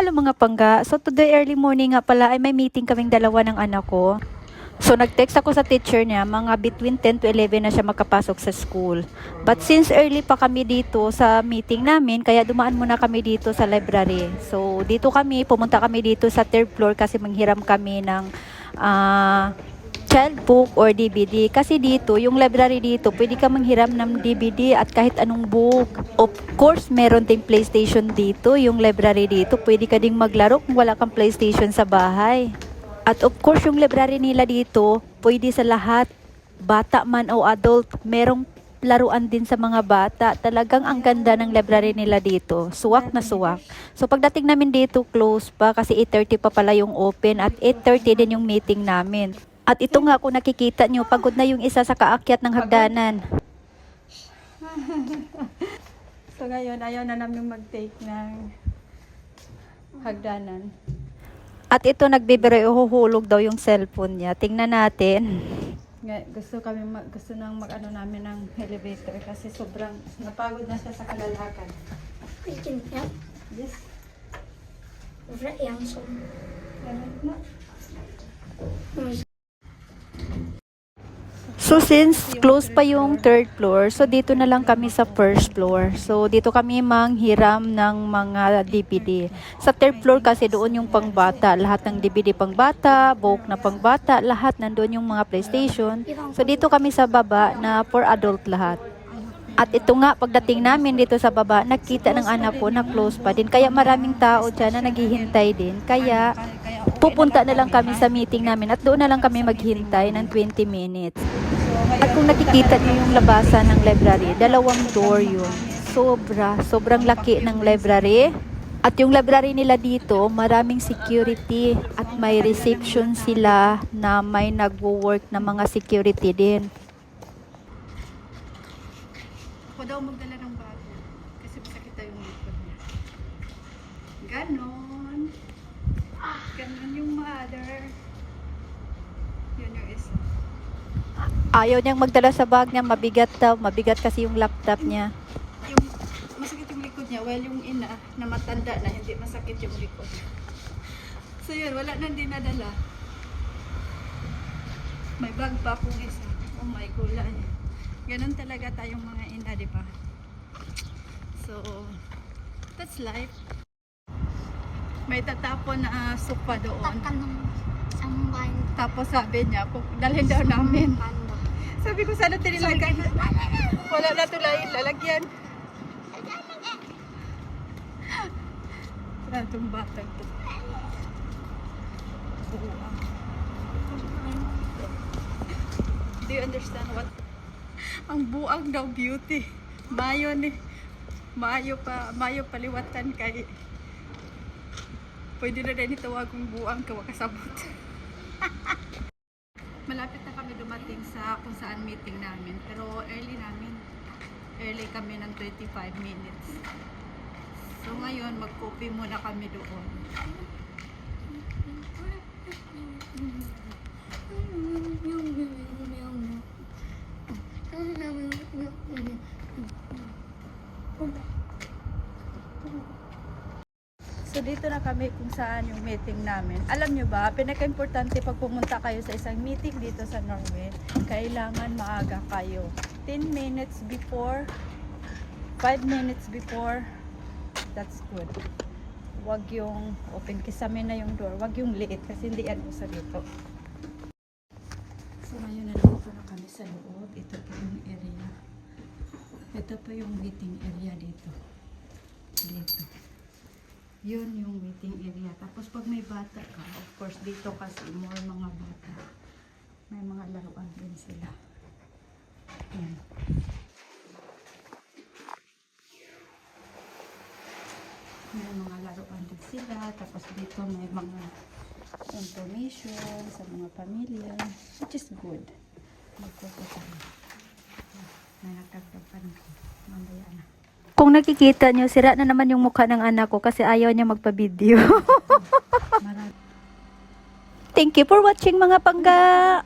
Hello mga pangga. So today early morning nga pala ay may meeting kaming dalawa ng anak ko. So nag-text ako sa teacher niya, mga between 10 to 11 na siya makapasok sa school. But since early pa kami dito sa meeting namin, kaya dumaan muna kami dito sa library. So dito pumunta kami dito sa third floor kasi manghiram kami ng child book or DVD. Kasi dito, yung library dito, pwede ka manghiram ng DVD at kahit anong book. Of course, meron ding PlayStation dito. Yung library dito, pwede ka ding maglaro kung wala kang PlayStation sa bahay. At of course, yung library nila dito, pwede sa lahat. Bata man o adult, merong laruan din sa mga bata. Talagang ang ganda ng library nila dito. Suwak na suwak. So pagdating namin dito, close pa kasi 8:30 pa pala yung open at 8:30 din yung meeting namin. At ito nga kung nakikita nyo, pagod na yung isa sa kaakyat ng hagdanan. So ngayon, ayaw na namin mag-take ng hagdanan. At ito nagbibiro, uhuhulog daw yung cellphone niya. Tingnan natin. Gusto nang mag-ano namin ng elevator kasi sobrang napagod na siya sa kalalakad. Vilken knapp? Yes. Varför är han sån? So since close pa yung third floor, so dito na lang kami sa first floor. So dito kami manghiram ng mga DVD. Sa third floor kasi doon yung pangbata, lahat ng DVD pangbata, book na pangbata, lahat nandoon yung mga PlayStation. So dito kami sa baba na for adult lahat. At ito nga, pagdating namin dito sa baba, nakita ng anak ko na close pa din. Kaya maraming tao dyan na naghihintay din. Kaya pupunta na lang kami sa meeting namin at doon na lang kami maghintay ng 20 minutes. At kung nakikita niyo yung labasan ng library, dalawang door yun. Sobrang laki ng library. At yung library nila dito, maraming security at may reception sila na may nagwo-work na mga security din. Ako daw magdala ng bago kasi masakit tayo yung likod niya. Ganon. Ganon yung mother. Yun yung isa. Ayaw niyang magdala sa bag niya, mabigat daw. Mabigat kasi yung laptop niya. Yung masakit yung likod niya, well yung ina na matanda na hindi masakit yung likod. So yun, wala nang dinadala. May bag pa akong isa. Oh my gulay. Ganon talaga tayong mga ina, di ba? So, that's life. May tatapon na sopa doon. Takan ng sambahin. Tapos sabi niya, dalhin daw namin. Panda. Sabi ko sana tinilagan. Wala na tulayin, lalagyan. Wala itong batang to. Do you understand what? Ang buang daw beauty. Mayo ni. Mayo paliwatan kay. Pwede na rin itawag kong buang kawakasabot. Malapit na kami dumating sa kung saan meeting namin. Pero early kami ng 25 minutes. So ngayon, mag-coffee muna kami doon. So dito na kami kung saan yung meeting namin. Alam nyo ba, pinaka-importante pag pumunta kayo sa isang meeting dito sa Norway, kailangan maaga kayo. 10 minutes before, 5 minutes before, that's good. Wag yung open kisame na yung door, wag yung liit kasi hindi yan uso dito. So ngayon nandito na kami sa loob. Ito po yung area. Ito po yung meeting area dito. Dito. Yun yung meeting area. Tapos pag may bata ka, of course dito kasi more mga bata. May mga laruan din sila. Yan. May mga laruan din sila. Tapos dito may mga information sa mga pamilya. Which is good. Magkukutan. May nakagdapan ko. Mamaya na. Kung nakikita nyo, sira na naman yung mukha ng anak ko kasi ayaw niya magpa-video. Thank you for watching mga pangga!